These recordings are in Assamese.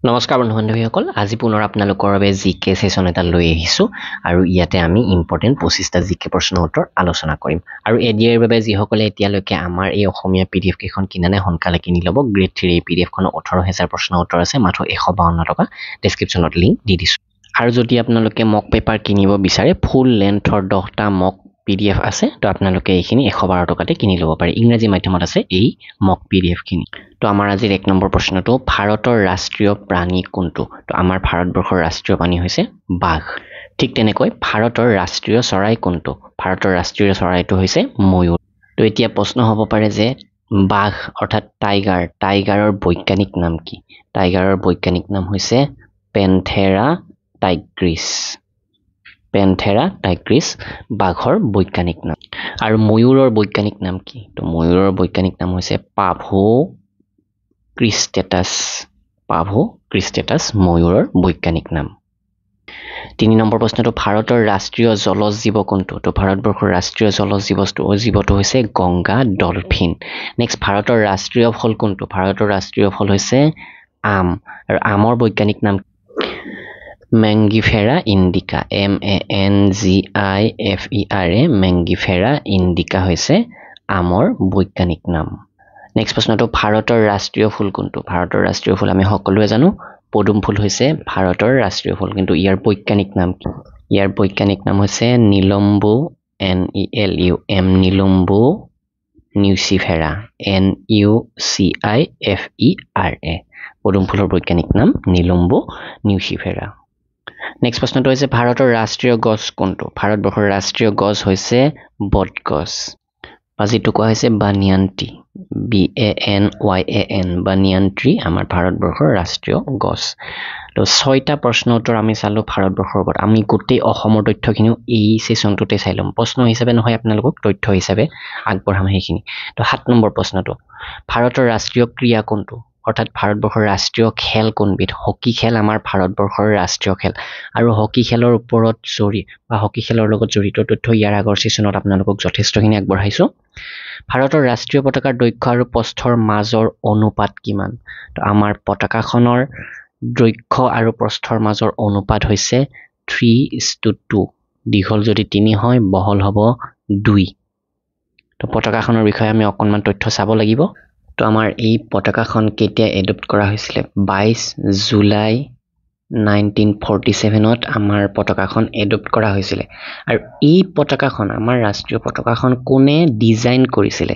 নমস্কাৰ বন্ধু-বান্ধৱীসকল আজি পুনৰ আপোনালোকৰ বাবে জিকে সেশন এটা লৈ আহিছো আৰু ইয়াতে আমি ইম্পৰ্টেন্ট 25টা জিকে প্ৰশ্নৰ উত্তৰ আলোচনা কৰিম আৰু এডিআৰ বাবে যিসকলে এতিয়ালৈকে আমাৰ এই অসমীয়া পিডিএফ কেইখন কিনানে সোনকালে কিনি ল'ব গ্ৰেড 3 এই পিডিএফ খনৰ 18000 প্ৰশ্নৰ উত্তৰ আছে মাত্ৰ 152 টকা ডেসক্ৰিপচনত লিংক দি দিছো আৰু যদি আপোনালোকে মক পেপাৰ কিনিব বিচাৰে ফুল লেন্থৰ 10টা মক পিডিএফ আছে তো আপোনালোকে এইখিনি 112 টকাতে কিনি ল'ব পাৰে ইংৰাজী মাধ্যমত আছে এই মক পিডিএফ খিনি তো আমাৰ আজিৰ এক নম্বৰ প্ৰশ্নটো ভাৰতৰ ৰাষ্ট্ৰীয় প্ৰাণী কোনটো তো আমাৰ ভাৰতবৰ্ষৰ ৰাষ্ট্ৰীয় প্ৰাণী হৈছে বাঘ ঠিক তেনেকৈ ভাৰতৰ ৰাষ্ট্ৰীয় চৰাই কোনটো ভাৰতৰ ৰাষ্ট্ৰীয় চৰাইটো হৈছে ময়ূৰ তো এতিয়া প্ৰশ্ন হ'ব পাৰে যে বাঘ অৰ্থাৎ টাইগাৰৰ বৈজ্ঞানিক নাম কি টাইগাৰৰ বৈজ্ঞানিক নাম হৈছে পেন্থেৰা টাইগ্ৰিছ বাঘৰ বৈজ্ঞানিক নাম আৰু ময়ূৰৰ বৈজ্ঞানিক নাম কি তো ময়ূৰৰ বৈজ্ঞানিক নাম হৈছে পাভো ক্ৰিষ্টেটাছ ময়ূৰৰ বৈজ্ঞানিক নাম 3 নম্বৰ প্ৰশ্নটো ভাৰতৰ ৰাষ্ট্ৰীয় জলজ জীৱ কোনটো তো ভাৰতবৰ্ষৰ ৰাষ্ট্ৰীয় জলজ জীৱটো হৈছে গংগা ডলফিন নেক্সট ভাৰতৰ ৰাষ্ট্ৰীয় ফল কোনটো ভাৰতৰ ৰাষ্ট্ৰীয় ফল হৈছে আম আৰু আমৰ বৈজ্ঞানিক নাম মেংগিফেৰা ইণ্ডিকা MANGIFERA মেংগিফেৰা ইণ্ডিকা হৈছে আমৰ বৈজ্ঞানিক নাম নেক্সট প্ৰশ্নটো ভাৰতৰ ৰাষ্ট্ৰীয় ফুল কোনটো ভাৰতৰ ৰাষ্ট্ৰীয় ফুল আমি সকলোৱে জানো পদুম ফুল হৈছে ভাৰতৰ ৰাষ্ট্ৰীয় ফুল কিন্তু ইয়াৰ বৈজ্ঞানিক নাম কি ইয়াৰ বৈজ্ঞানিক নাম হৈছে নিলম্বু NELUM নিলম্বু নিউচিফেৰা NUCIFERA পদুম ফুলৰ বৈজ্ঞানিক নাম নিলম্বু নিউচিফেৰা নেক্সট প্ৰশ্নটো হৈছে ভাৰতৰ ৰাষ্ট্ৰীয় গছ কোনটো ভাৰতবৰ্ষৰ ৰাষ্ট্ৰীয় গছ হৈছে বটগছ বা যিটো কোৱা হৈছে বানিয়ান টি BANYAN বানিয়ান ট্ৰি আমাৰ ভাৰতবৰ্ষৰ ৰাষ্ট্ৰীয় গছ তো 6টা প্ৰশ্ন উত্তৰ আমি চালো ভাৰতবৰ্ষৰ ওপৰত আমি গোটেই অসমৰ তথ্যখিনিও এই সেশনটোতে চাই লম প্ৰশ্ন হিচাপে নহয় আপোনালোকক তথ্য হিচাপে আগবঢ়াম সেইখিনি তো 7 নম্বৰ প্ৰশ্নটো ভাৰতৰ ৰাষ্ট্ৰীয় ক্ৰীড়া কোনটো অৰ্থাৎ ভাৰতবৰ্ষৰ ৰাষ্ট্ৰীয় খেল কোনবিধ হকি খেল আমাৰ ভাৰতবৰ্ষৰ ৰাষ্ট্ৰীয় খেল আৰু হকি খেলৰ ওপৰত হকি খেলৰ লগত জড়িত তথ্য ইয়াৰ আগৰ সেশনত আপোনালোকক যথেষ্টখিনি আগবঢ়াইছো ভাৰতৰ ৰাষ্ট্ৰীয় পতাকাৰ দৈৰ্ঘ্য আৰু প্ৰস্থৰ মাজৰ অনুপাত কিমান তো আমাৰ পতাকাখনৰ দৈৰ্ঘ্য আৰু প্ৰস্থৰ মাজৰ অনুপাত হৈছে 3:2 দীঘল যদি 3 হয় বহল হ'ব 2 তো পতাকাখনৰ বিষয়ে আমি অকণমান তথ্য চাব লাগিব তো আমাৰ এই পতাকাখন কেতিয়া এডপ্ট কৰা হৈছিল 22 জুলাই 1947ত আমাৰ পতাকাখন এডপ্ট কৰা হৈছিল আৰু এই পতাকাখন আমাৰ ৰাষ্ট্ৰীয় পতাকাখন কোনে ডিজাইন কৰিছিল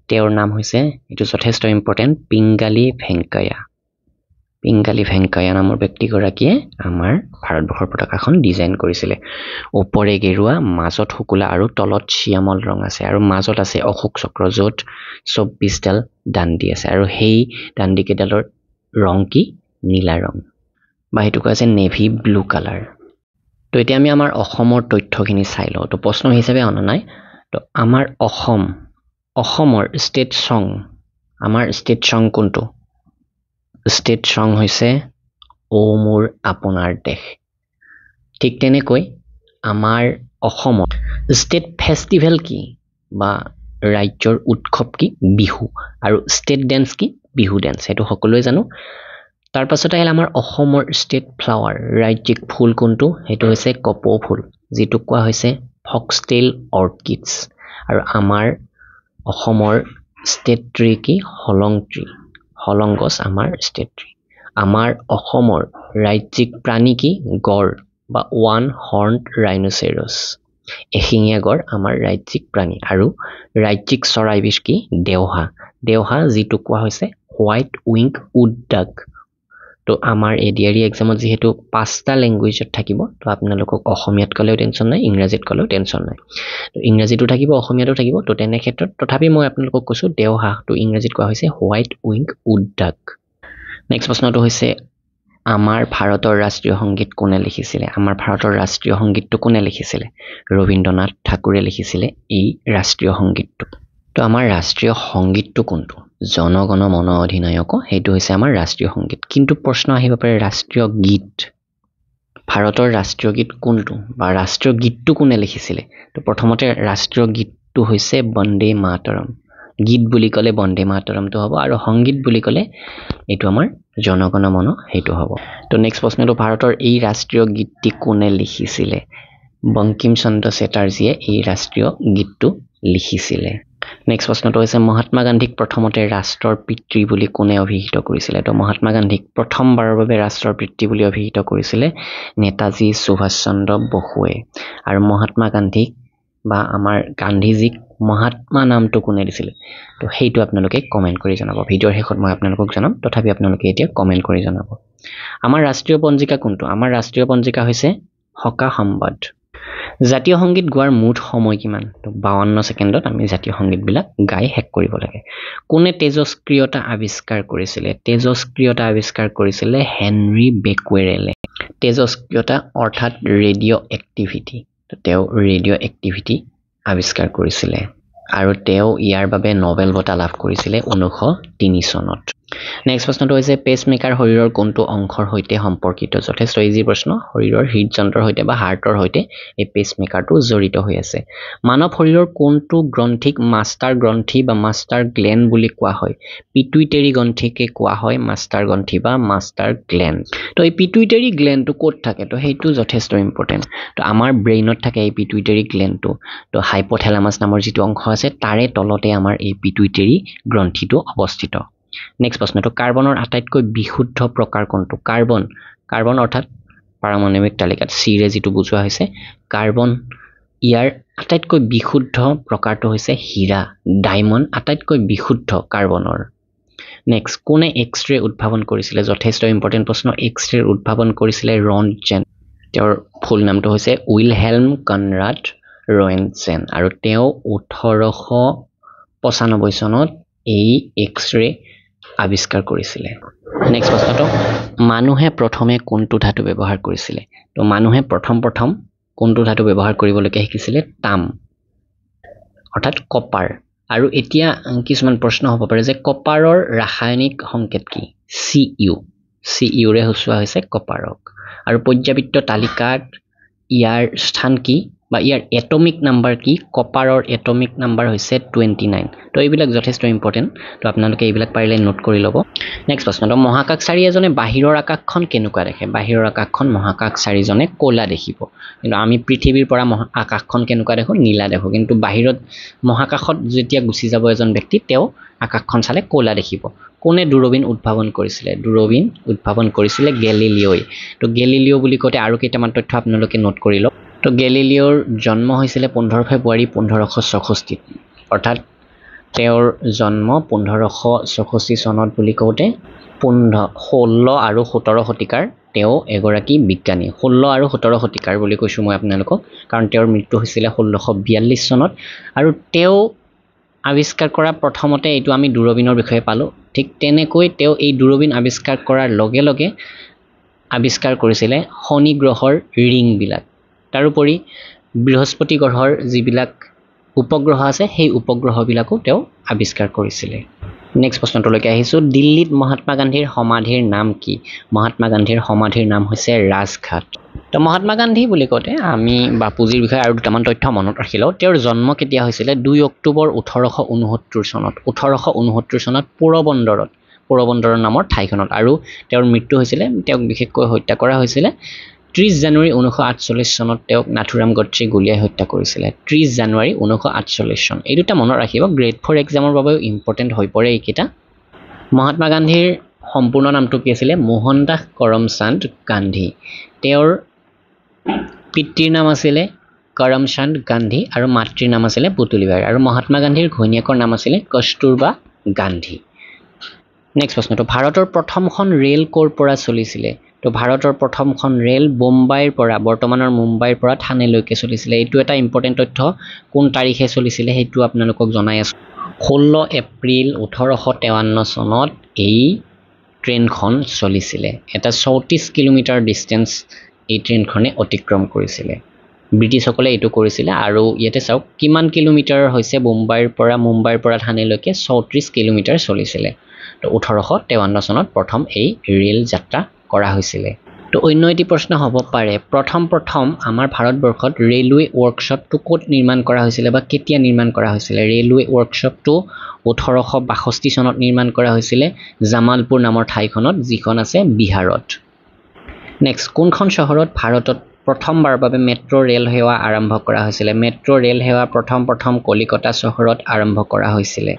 তেওঁৰ নাম হৈছে এটো যথেষ্ট ইম্পৰ্টেন্ট পিংগালী ভেংকায়া নামৰ ব্যক্তিগৰাকীয়ে আমাৰ ভাৰতবৰ্ষৰ পতাকাখন ডিজাইন কৰিছিল ওপৰে গেৰুৱা মাজত শুকুলা আৰু তলত শ্যামল ৰং আছে আৰু মাজত আছে অশোক চক্ৰ য'ত 24ডাল দাণ্ডি আছে আৰু সেই দাণ্ডি কেইডালৰ ৰং কি নীলা ৰং বা হেতু কোৱা আছে নেভি ব্লু কালাৰ তো এতিয়া আমি আমাৰ অসমৰ তথ্যখিনি চাই লওঁ তো প্ৰশ্ন হিচাপে অনা নাই তো আমাৰ অসমৰ ষ্টেট সং কোনটো ষ্টেট সং হৈছে ও মোৰ আপোনাৰ দেশ ঠিক তেনেকৈ আমাৰ অসমৰ ষ্টেট ফেষ্টিভেল কি বা ৰাজ্যৰ উৎসৱ কি বিহু আৰু ষ্টেট ডেন্স কি বিহু ডেন্স হেতু সকলোৱে জানো তাৰ পাছত আহিল আমাৰ অসমৰ ষ্টেট ফ্লাৱাৰ ৰাজ্যিক ফুল কোনটো হেতু হৈছে কপৌ ফুল যিটো কোৱা হৈছে ফক্সটেইল অৰ্কিডছ আৰু আমাৰ অসমৰ ষ্টেট ট্ৰি কি হলং গছ আমাৰ ষ্টেট ট্ৰি আমাৰ অসমৰ ৰাজ্যিক প্ৰাণী কি গড় বা ওৱান হৰ্নড ৰাইনোচেৰাছ এশিঙীয়া গড় আমাৰ ৰাজ্যিক প্ৰাণী আৰু ৰাজ্যিক চৰাইবিধ কি দেওহা যিটো কোৱা হৈছে হোৱাইট উইং উড ডাক তো আমাৰ এডিআৰই এক্সামত যেহেতু 5টা ল্যাঙ্গুৱেজত থাকিব তো আপোনালোকক অসমীয়াত ক'লেও টেনচন নাই ইংৰাজীত ক'লেও টেনচন নাই তো ইংৰাজীটো থাকিব অসমীয়াটো থাকিব তো তেনে ক্ষেত্ৰত তথাপি মই আপোনালোকক কৈছো দেওহা তো ইংৰাজীত কোৱা হৈছে হোৱাইট উইং উড ডাক নেক্সট প্ৰশ্নটো হৈছে আমাৰ ভাৰতৰ ৰাষ্ট্ৰীয় সংগীত কোনে লিখিছিলে আমাৰ ভাৰতৰ ৰাষ্ট্ৰীয় সংগীতটো কোনে লিখিছিলে ৰবীন্দ্ৰনাথ ঠাকুৰে লিখিছিলে এই ৰাষ্ট্ৰীয় সংগীতটো তো আমাৰ ৰাষ্ট্ৰীয় সংগীতটো কোনটো জনগণ মন অধিনায়ক হেতু হৈছে আমাৰ ৰাষ্ট্ৰীয় সংগীত কিন্তু প্ৰশ্ন আহিব পাৰে ৰাষ্ট্ৰীয় গীত ভাৰতৰ ৰাষ্ট্ৰীয় গীত কোনটো বা ৰাষ্ট্ৰীয় গীতটো কোনে লিখিছিলে তো প্ৰথমতে ৰাষ্ট্ৰীয় গীতটো হৈছে বন্দে মাতৰম গীত বুলি ক'লে বন্দে মাতৰমটো হ'ব আৰু সংগীত বুলি ক'লে এইটো আমাৰ জনগণ মন সেইটো হ'ব তো নেক্সট প্ৰশ্নটো ভাৰতৰ এই ৰাষ্ট্ৰীয় গীতটি কোনে লিখিছিলে বঙ্কিম চন্দ্ৰ চেটাৰ্জীয়ে এই ৰাষ্ট্ৰীয় গীতটো লিখিছিলে নেক্সট প্ৰশ্নটো হৈছে মহাত্মা গান্ধীক প্ৰথমতে ৰাষ্ট্ৰৰ পিতৃ বুলি কোনে অভিহিত কৰিছিলে তো মহাত্মা গান্ধীক প্ৰথমবাৰৰ বাবে ৰাষ্ট্ৰৰ পিতৃ বুলি অভিহিত কৰিছিলে নেতাজী সুভাষ চন্দ্ৰ বসুৱে আৰু মহাত্মা গান্ধীক বা আমাৰ গান্ধীজীক মহাত্মা নামটো কোনে দিছিলে তো সেইটো আপোনালোকে কমেন্ট কৰি জনাব ভিডিওৰ শেষত মই আপোনালোকক জনাম তথাপি আপোনালোকে এতিয়া কমেন্ট কৰি জনাব আমাৰ ৰাষ্ট্ৰীয় পঞ্জিকা কোনটো আমাৰ ৰাষ্ট্ৰীয় পঞ্জিকা হৈছে হকা সম্বাদ জাতীয় সংগীত গোৱাৰ মুঠ সময় কিমান তো 52 সেকেন্ডত আমি জাতীয় সংগীত বিলাক গাই শেষ কৰিব লাগে কোনে তেজস্ক্ৰিয়তা আৱিষ্কাৰ কৰিছিলে তেজস্ক্ৰিয়তা আৱিষ্কাৰ কৰিছিলে হেনৰি বেকুৱেৰেলে তেজস্ক্ৰিয়তা অৰ্থাৎ ৰেডিঅ' এক্টিভিটি তো তেওঁ ৰেডিঅ' এক্টিভিটি আৱিষ্কাৰ কৰিছিলে আৰু তেওঁ ইয়াৰ বাবে নোবেল বঁটা লাভ কৰিছিলে 1903 চনত নেক্সট প্ৰশ্নটো হৈছে পেচমেকাৰ শৰীৰৰ কোনটো অংশৰ সৈতে সম্পৰ্কিত যথেষ্ট ইজি প্ৰশ্ন শৰীৰৰ হৃদযন্ত্ৰৰ সৈতে বা হাৰ্টৰ সৈতে এই পেচমেকাৰটো জড়িত হৈ আছে মানৱ শৰীৰৰ কোনটো গ্ৰন্থিক মাষ্টাৰ গ্ৰন্থি বা মাষ্টাৰ গ্লেণ্ড বুলি কোৱা হয় পিটুইটাৰী গ্ৰন্থিকে কোৱা হয় মাষ্টাৰ গ্ৰন্থি বা মাষ্টাৰ গ্লেণ্ড তো এই পিটুইটাৰী গ্লেণ্ডটো ক'ত থাকে তো সেইটো যথেষ্ট ইম্পৰ্টেণ্ট তো আমাৰ ব্ৰেইনত থাকে এই পিটুইটাৰী গ্লেণ্ডটো তো হাইপোথেলামাছ নামৰ যিটো অংশ আছে তাৰে তলতে আমাৰ এই পিটুইটাৰী গ্ৰন্থিটো অৱস্থিত নেক্সট প্ৰশ্নটো কাৰ্বনৰ আটাইতকৈ বিশুদ্ধ প্ৰকাৰ কোনটো কাৰ্বন অৰ্থাৎ পাৰমাণৱিক তালিকাত সিৰে যিটো বুজোৱা হৈছে কাৰ্বন ইয়াৰ আটাইতকৈ বিশুদ্ধ প্ৰকাৰটো হৈছে হীৰা ডায়মণ্ড আটাইতকৈ বিশুদ্ধ কাৰ্বনৰ নেক্সট কোনে এক্স-ৰে উদ্ভাৱন কৰিছিলে যথেষ্ট ইম্পৰ্টেণ্ট প্ৰশ্ন এক্স-ৰে উদ্ভাৱন কৰিছিলে ৰণ্টজেন তেওঁৰ ফুল নামটো হৈছে উইলহেল্ম কনৰাড ৰয়েণ্টজেন আৰু তেওঁ 1895 চনত এই এক্স-ৰে আৱিষ্কাৰ কৰিছিলে নেক্সট প্ৰশ্নটো মানুহে প্ৰথমে কোনটো ধাতু ব্যৱহাৰ কৰিছিলে তো মানুহে প্ৰথম কোনটো ধাতু ব্যৱহাৰ কৰিবলৈকে শিকিছিলে তাম অৰ্থাৎ কপাৰ আৰু এতিয়া কিছুমান প্ৰশ্ন হ'ব পাৰে যে কপাৰৰ ৰাসায়নিক সংকেত কি Cu ৰে সূচোৱা হৈছে কপাৰক আৰু পৰ্যাবৃত্ত তালিকাত ইয়াৰ স্থান কি বা ইয়াৰ এটমিক নাম্বাৰ কি কপাৰৰ এটমিক নাম্বাৰ হৈছে 29 তো এইবিলাক যথেষ্ট ইম্পৰ্টেণ্ট তো আপোনালোকে এইবিলাক পাৰিলে নোট কৰি ল'ব নেক্সট প্ৰশ্নটো মহাকাশচাৰী এজনে বাহিৰৰ আকাশখন কেনেকুৱা দেখে বাহিৰৰ আকাশখন মহাকাশচাৰীজনে ক'লা দেখিব কিন্তু আমি পৃথিৱীৰ পৰা আকাশখন কেনেকুৱা দেখো নীলা দেখো কিন্তু বাহিৰত মহাকাশত যেতিয়া গুচি যাব এজন ব্যক্তি তেওঁ আকাশখন চালে ক'লা দেখিব কোনে দূৰবীন উদ্ভাৱন কৰিছিলে দূৰবীন উদ্ভাৱন কৰিছিলে গেলিলিঅই তো গেলিলিঅ বুলি কওঁতে আৰু কেইটামান তথ্য আপোনালোকে নোট কৰি লওক তো গেলিলিঅ'ৰ জন্ম হৈছিলে 15 ফেব্ৰুৱাৰী 1564 অৰ্থাৎ তেওঁৰ জন্ম 1564 চনত বুলি কওঁতে 16 আৰু 17 শতিকাৰ তেওঁ এগৰাকী বিজ্ঞানী 16 আৰু 17 শতিকাৰ বুলি কৈছো মই আপোনালোকক কাৰণ তেওঁৰ মৃত্যু হৈছিলে 1642 চনত আৰু তেওঁ আৱিষ্কাৰ কৰা প্ৰথমতে এইটো আমি দূৰবীনৰ বিষয়ে পালো ঠিক তেনেকৈ তেওঁ এই দূৰবীন আৱিষ্কাৰ কৰাৰ লগে লগে আৱিষ্কাৰ কৰিছিলে শনি গ্ৰহৰ ৰিংবিলাক তাৰোপৰি বৃহস্পতি গ্ৰহৰ যিবিলাক উপগ্ৰহ আছে সেই উপগ্ৰহবিলাকো তেওঁ আৱিষ্কাৰ কৰিছিলে নেক্সট প্ৰশ্নটোলৈকে আহিছো দিল্লীত মহাত্মা গান্ধীৰ সমাধিৰ নাম কি মহাত্মা গান্ধীৰ সমাধিৰ নাম হৈছে ৰাজঘাট তো মহাত্মা গান্ধী বুলি কওঁতে আমি বাপুজিৰ বিষয়ে আৰু দুটামান তথ্য মনত ৰাখিলোঁ তেওঁৰ জন্ম কেতিয়া হৈছিলে 2 অক্টোবৰ 1869 চনত 1869 চনত পোৰবন্দৰৰ নামৰ ঠাইখনত আৰু তেওঁৰ মৃত্যু হৈছিলে তেওঁক বিশেষকৈ হত্যা কৰা হৈছিলে 30 জানুৱাৰী 1948 চনত তেওঁক নাথুৰাম গডছে গুলিয়াই হত্যা কৰিছিলে 30 জানুৱাৰী 1948 চন এই দুটা মনত ৰাখিব গ্ৰেড 4 এক্সামৰ বাবেও ইম্পৰ্টেণ্ট হৈ পৰে এইকেইটা মহাত্মা গান্ধীৰ সম্পূৰ্ণ নামটো কি আছিল মোহনদাস কৰমচান্দ গান্ধী তেওঁৰ পিতৃৰ নাম আছিল কৰমচান্দ গান্ধী আৰু মাতৃৰ নাম আছিল পুতলিবাই আৰু মহাত্মা গান্ধীৰ ঘৈণীয়েকৰ নাম আছিল কস্তুৰবা গান্ধী নেক্সট প্ৰশ্নটো ভাৰতৰ প্ৰথমখন ৰেল ক'ৰ পৰা চলিছিলে তো ভাৰতৰ প্ৰথমখন ৰেল বোম্বাইৰ পৰা বৰ্তমানৰ মুম্বাইৰ পৰা থানেলৈকে চলিছিলে এইটো এটা ইম্পৰ্টেণ্ট তথ্য কোন তাৰিখে চলিছিলে সেইটো আপোনালোকক জনাই আছো 16 এপ্ৰিল 1853 চনত এই ট্ৰেইনখন চলিছিলে এটা 34 কিলোমিটাৰ ডিসটেন্স এই ট্ৰেইনখনে অতিক্ৰম কৰিছিলে ব্ৰিটিছসকলে এইটো কৰিছিলে আৰু ইয়াতে চাওক কিমান কিলোমিটাৰ হৈছে মুম্বাইৰ পৰা থানেলৈকে 34 কিলোমিটাৰ চলিছিলে তো 1853 চনত প্ৰথম এই ৰেল যাত্ৰা কৰা হৈছিলে তো অন্য এটি প্ৰশ্ন হ'ব পাৰে প্ৰথম আমাৰ ভাৰতবৰ্ষত ৰেলৱে ৱৰ্কশ্বপটো ক'ত নিৰ্মাণ কৰা হৈছিলে বা কেতিয়া নিৰ্মাণ কৰা হৈছিলে ৰেলৱে ৱৰ্কশ্বপটো 1862 চনত নিৰ্মাণ কৰা হৈছিলে জামালপুৰ নামৰ ঠাইখনত যিখন আছে বিহাৰত নেক্সট কোনখন চহৰত ভাৰতত প্ৰথমবাৰৰ বাবে মেট্ৰ' ৰেল সেৱা আৰম্ভ কৰা হৈছিলে মেট্ৰ' ৰেল সেৱা প্ৰথম কলিকতা চহৰত আৰম্ভ কৰা হৈছিলে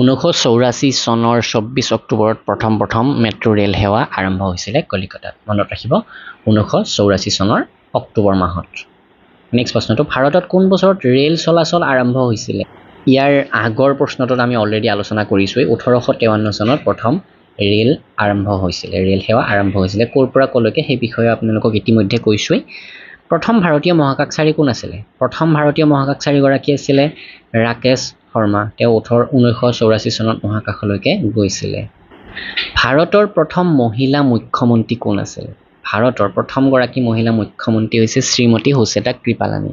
1984 চনৰ 24 অক্টোবৰত প্ৰথম মেট্ৰ' ৰেল সেৱা আৰম্ভ হৈছিলে কলিকতাত মনত ৰাখিব 1984 চনৰ অক্টোবৰ মাহত নেক্সট প্ৰশ্নটো ভাৰতত কোন বছৰত ৰেল চলাচল আৰম্ভ হৈছিলে ইয়াৰ আগৰ প্ৰশ্নটোত আমি অলৰেডি আলোচনা কৰিছোই 1853 চনত প্ৰথম ৰেল আৰম্ভ হৈছিলে ৰেল সেৱা আৰম্ভ হৈছিলে ক'ৰ পৰা ক'লৈকে সেই বিষয়ে আপোনালোকক ইতিমধ্যে কৈছোই প্ৰথম ভাৰতীয় মহাকাশচাৰী কোন আছিল প্ৰথম ভাৰতীয় মহাকাশচাৰী গৰাকী আছিল ৰাকেশ শৰ্মা তেওঁ 1984 চনত মহাকাশলৈকে গৈছিল ভাৰতৰ প্ৰথম মহিলা মুখ্যমন্ত্ৰী কোন আছিল ভাৰতৰ প্ৰথম গৰাকী মহিলা মুখ্যমন্ত্ৰী হৈছে শ্ৰীমতী হুচেটা কৃপালানী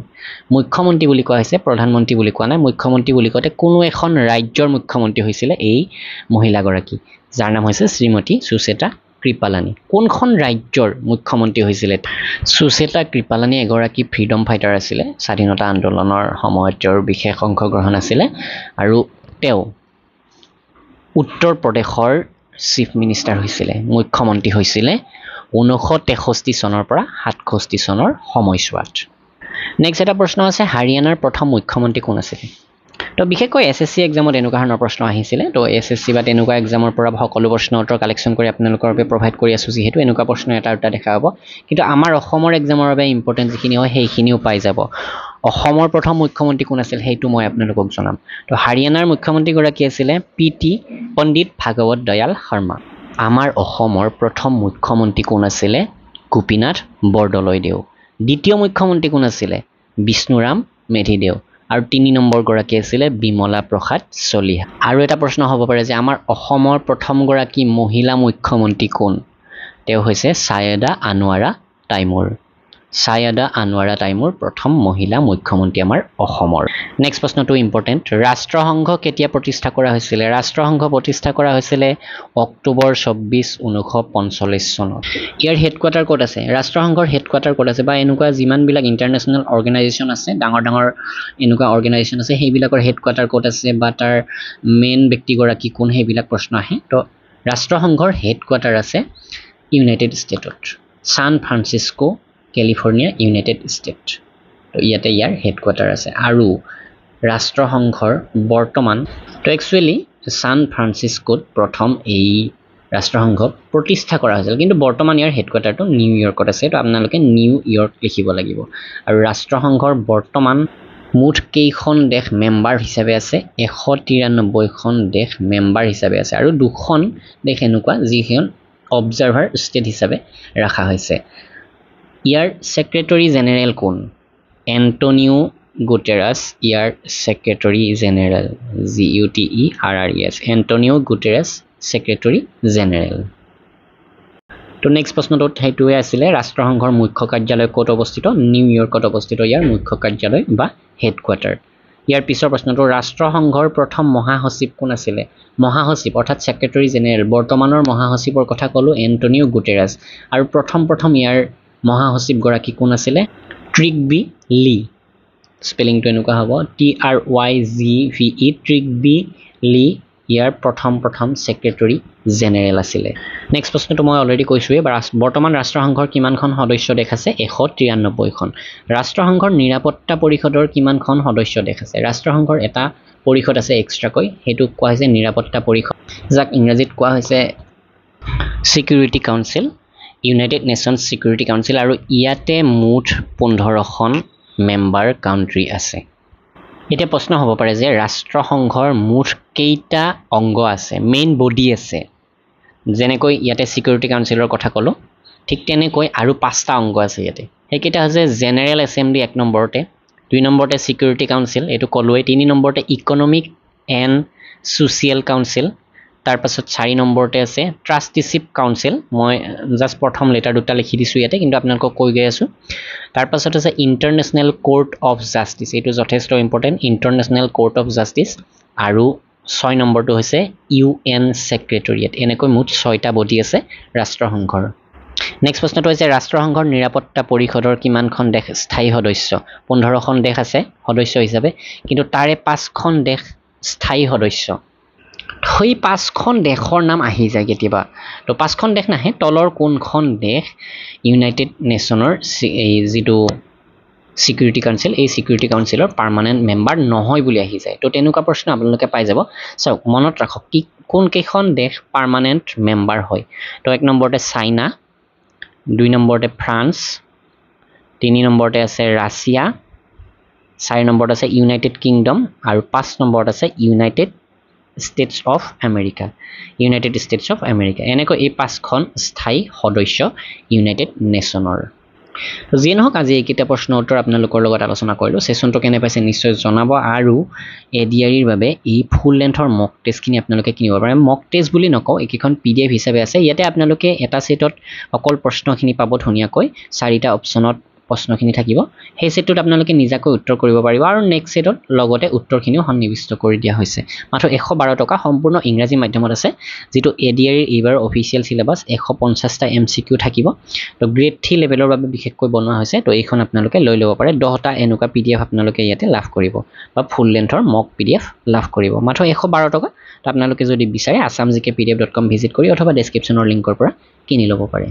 মুখ্যমন্ত্ৰী বুলি কোৱা হৈছে প্ৰধানমন্ত্ৰী বুলি কোৱা নাই মুখ্যমন্ত্ৰী বুলি কওঁতে কোনো এখন ৰাজ্যৰ মুখ্যমন্ত্ৰী হৈছিল এই মহিলা গৰাকী যাৰ নাম হৈছে শ্ৰীমতী সুচেতা কৃপালানী কোনখন ৰাজ্যৰ মুখ্যমন্ত্ৰী হৈছিল সুচেতা কৃপালানী এগৰাকী ফ্ৰীডম ফাইটাৰ আছিল স্বাধীনতা আন্দোলনৰ সময়ত তেওঁৰ বিশেষ অংশগ্ৰহণ আছিল আৰু তেওঁ উত্তৰ প্ৰদেশৰ চিফ মিনিষ্টাৰ হৈছিল মুখ্যমন্ত্ৰী হৈছিল 1963 চনৰ পৰা 67 চনৰ সময়ছোৱাত নেক্সট এটা প্ৰশ্ন আছে হাৰিয়ানাৰ প্ৰথম মুখ্যমন্ত্ৰী কোন আছিল তো বিশেষকৈ এসএসসি এক্সামত এনেকুৱা ধৰণৰ প্ৰশ্ন আহিছিল তো এসএসসি বা তেনেকুৱা এক্সামৰ পৰা সকলো প্ৰশ্ন উত্তৰ কালেকচন কৰি আপোনালোকৰ বাবে প্ৰভাইড কৰি আছো যিহেতু এনেকুৱা প্ৰশ্ন এটা দেখা হ'ব কিন্তু আমাৰ অসমৰ এক্সামৰ বাবে ইম্পৰ্টেন্ট যিখিনি হয় সেইখিনিও পাই যাব অসমৰ প্ৰথম মুখ্যমন্ত্ৰী কোন আছিল সেইটো মই আপোনালোকক জনাম তো হাৰিয়ানাৰ মুখ্যমন্ত্ৰী গৰাকী আছিল পিটি পণ্ডিত ভাগৱত দয়াল শৰ্মা আমাৰ অসমৰ প্ৰথম মুখ্যমন্ত্ৰী কোন আছিল গোপীনাথ বৰদলৈদেউ দ্বিতীয় মুখ্যমন্ত্ৰী কোন আছিল বিষ্ণুৰাম মেধিদেউ আৰু 3 নম্বৰ গৰাকী আছিল বিমলা প্ৰসাদ চলিহা আৰু এটা প্ৰশ্ন হ'ব পাৰে যে আমাৰ অসমৰ প্ৰথম গৰাকী মহিলা মুখ্যমন্ত্ৰী কোন তেওঁ হৈছে সায়েদা আনোৱাৰা তাইমুৰ প্ৰথম মহিলা মুখ্যমন্ত্ৰী আমাৰ অসমৰ নেক্সট প্ৰশ্নটো ইম্পৰ্টেন্ট ৰাষ্ট্ৰসংঘ কেতিয়া প্ৰতিষ্ঠা কৰা হৈছিল ৰাষ্ট্ৰসংঘ প্ৰতিষ্ঠা কৰা হৈছিল অক্টোবৰ 24 1945 চনত ইয়াৰ হেডকোৱাৰ্টাৰ ক'ত আছে ৰাষ্ট্ৰসংঘৰ হেডকোৱাৰ্টাৰ ক'ত আছে বা এনেকুৱা যিমান বিলাক ইন্টাৰনেশ্যনেল অৰ্গেনাইজেচন আছে ডাঙৰ এনেকুৱা অৰ্গেনাইজেচন আছে সেইবিলাকৰ হেডকোৱাৰ্টাৰ ক'ত আছে বা তাৰ মেইন ব্যক্তিগৰাকী কোন সেইবিলাক প্ৰশ্ন আহে তো ৰাষ্ট্ৰসংঘৰ হেডকোৱাৰ্টাৰ আছে ইউনাইটেড ষ্টেটত সান ফ্ৰান্সিস্কো কেলিফৰ্নিয়া ইউনাইটেড ষ্টেট তো ইয়াতে ইয়াৰ হেডকোৱাৰ্টাৰ আছে আৰু ৰাষ্ট্ৰসংঘৰ বৰ্তমান তো একচুৱেলি সান ফ্ৰান্সিস্কোত প্ৰথম এই ৰাষ্ট্ৰসংঘ প্ৰতিষ্ঠা কৰা হৈছিল কিন্তু বৰ্তমান ইয়াৰ হেডকোৱাৰ্টাৰটো নিউয়ৰ্কত আছে তো আপোনালোকে নিউয়ৰ্ক লিখিব লাগিব আৰু ৰাষ্ট্ৰসংঘৰ বৰ্তমান মুঠ কেইখন দেশ মেম্বাৰ হিচাপে আছে 193 খন দেশ মেম্বাৰ হিচাপে আছে আৰু দুখন দেশ এনেকুৱা যিখন অবজাৰ্ভাৰ ষ্টেট হিচাপে ৰাখা হৈছে ইয়াৰ সেক্ৰেটাৰী জেনেৰেল কোন এন্টোনিও গুটেৰাছ ইয়াৰ secretary general GUTERRES Antonio গুটেৰাছ secretary general তো নেক্সট প্ৰশ্নটোত হেতুৱে আছিল ৰাষ্ট্ৰসংঘৰ মুখ্য কাৰ্যালয় ক'ত অৱস্থিত নিউয়ৰ্কত অৱস্থিত ইয়াৰ মুখ্য কাৰ্যালয় বা হেডকোৱাৰ্টাৰ ইয়াৰ পিছৰ প্ৰশ্নটো ৰাষ্ট্ৰসংঘৰ প্ৰথম মহাসচিব কোন আছিল মহাসচিব অৰ্থাৎ সেক্ৰেটাৰী জেনেৰেল বৰ্তমানৰ মহাসচিবৰ কথা ক'লো এন্টোনিও গুটেৰাছ আৰু প্ৰথম ইয়াৰ মহাসচিব গৰাকী কোন আছিল ট্ৰিগবি লি স্পেলিংটো এনেকুৱা হ'ব TRYGVE ট্ৰিগবি লি ইয়াৰ প্ৰথম সেক্ৰেটাৰী জেনেৰেল আছিল নেক্সট প্ৰশ্নটো মই অলৰেডি কৈছোৱে বৰ্তমান ৰাষ্ট্ৰসংঘৰ কিমানখন সদস্য দেশ আছে 193 খন ৰাষ্ট্ৰসংঘৰ নিৰাপত্তা পৰিষদৰ কিমানখন সদস্য দেশ আছে ৰাষ্ট্ৰসংঘৰ এটা পৰিষদ আছে এক্সট্ৰাকৈ হেতু কোৱা হৈছে নিৰাপত্তা পৰিষদ যাক ইংৰাজীত কোৱা হৈছে security council United nations security council আৰু ইয়াতে মুঠ 15খন মেম্বাৰ কাউন্ট্ৰি আছে এতিয়া প্ৰশ্ন হ'ব পাৰে যে ৰাষ্ট্ৰসংঘৰ মুঠ কেইটা অংগ আছে মেইন বডি আছে যেনেকৈ ইয়াতে সিকিউৰিটি কাউন্সিলৰ কথা ক'লো ঠিক তেনেকৈ আৰু 5টা অংগ আছে ইয়াতে সেইকেইটা হৈছে জেনেৰেল এছেম্বলি 1 নম্বৰতে 2 নম্বৰতে সিকিউৰিটি কাউন্সিল এটো ক'লোৱে 3 নম্বৰতে ইকনমিক এণ্ড সোশিয়েল কাউন্সিল তাৰ পাছত 4 নম্বৰতে আছে ট্ৰাষ্টিশিপ কাউন্সিল মই জাস্ট প্ৰথম লেটাৰ দুটা লিখি দিছো ইয়াতে কিন্তু আপোনালোকক কৈ গৈ আছো তাৰ পাছত আছে ইন্টাৰনেশ্যনেল কোৰ্ট অফ জাস্টিস এটো যথেষ্ট important international court of justice আৰু 6 নম্বৰটো হৈছে UN সেক্ৰেটাৰিয়েট এনেকৈ মুঠ 6টা বডি আছে ৰাষ্ট্ৰসংঘৰ নেক্সট প্ৰশ্নটো হৈছে ৰাষ্ট্ৰসংঘৰ নিৰাপত্তা পৰিষদৰ কিমানখন দেশ স্থায়ী সদস্য 15খন দেশ আছে সদস্য হিচাপে কিন্তু তাৰে 5খন দেশ স্থায়ী সদস্য সেই 5খন দেশৰ নাম আহি যায় কেতিয়াবা তো 5খন দেশ নাহে তলৰ কোনখন দেশ ইউনাইটেড নেশ্যনৰ এই যিটো সিকিউৰিটি কাউন্সিল এই সিকিউৰিটি কাউন্সিলৰ পাৰ্মানেন্ট মেম্বাৰ নহয় বুলি আহি যায় তো তেনেকুৱা প্ৰশ্ন আপোনালোকে পাই যাব চাওক মনত ৰাখক কি কোন কেইখন দেশ পাৰ্মানেন্ট মেম্বাৰ হয় তো 1 নম্বৰতে চাইনা 2 নম্বৰতে ফ্ৰান্স 3 নম্বৰতে আছে ৰাছিয়া 4 নম্বৰত আছে ইউনাইটেড কিংডম আৰু 5 নম্বৰত আছে ইউনাইটেড ষ্টেটছ অফ আমেৰিকা এনেকৈ এই 5খন স্থায়ী সদস্য ইউনাইটেড নেশ্যনৰ যিয়ে নহওক আজি এইকেইটা প্ৰশ্ন উত্তৰ আপোনালোকৰ লগত আলোচনা কৰিলোঁ সেশনটো কেনে পাইছে নিশ্চয় জনাব আৰু এডিআৰিৰ বাবে এই ফুল লেন্থৰ মক টেষ্টখিনি আপোনালোকে কিনিব পাৰে মক টেষ্ট বুলি নকওঁ এইকেইখন পিডিএফ হিচাপে আছে ইয়াতে আপোনালোকে এটা সেটত অকল প্ৰশ্নখিনি পাব ধুনীয়াকৈ 4টা অপচনত প্ৰশ্নখিনি থাকিব সেই সেটটোত আপোনালোকে নিজাকৈ উত্তৰ কৰিব পাৰিব আৰু নেক্সট সেটত লগতে উত্তৰখিনিও সন্নিবিষ্ট কৰি দিয়া হৈছে মাত্ৰ 112 টকা সম্পূৰ্ণ ইংৰাজী মাধ্যমত আছে যেটো এডিআৰিৰ এইবাৰ অফিচিয়েল সিলেবাস 150টা এমসিকিউ থাকিব তো গ্ৰেড 3 লেভেলৰ বাবে বিশেষকৈ বনোৱা হৈছে তো এইখন আপোনালোকে লৈ ল'ব পাৰে 10টা এনেকুৱা পিডিএফ আপোনালোকে ইয়াতে লাভ কৰিব বা ফুল লেন্থৰ মক পিডিএফ লাভ কৰিব মাত্ৰ 112 টকা তো আপোনালোকে যদি বিচাৰে assamgkpdf.com ভিজিট কৰি অথবা ডেসক্ৰিপচনৰ লিংকৰ পৰা কিনি ল'ব পাৰে